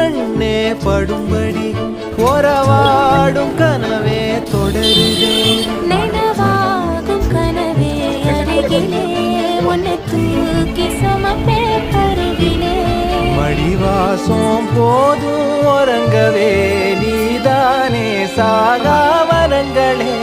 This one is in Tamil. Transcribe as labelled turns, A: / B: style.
A: கண்ணே படும்படி உறவாடும் கனவே தொடருதே
B: நினைவாகும் கனவே அருகிலே உன்னை தூக்கி சுமப்பே கருவிலே
A: மடிவாசம் போதும் உறங்கவே நீதானே சாகா வரங்களே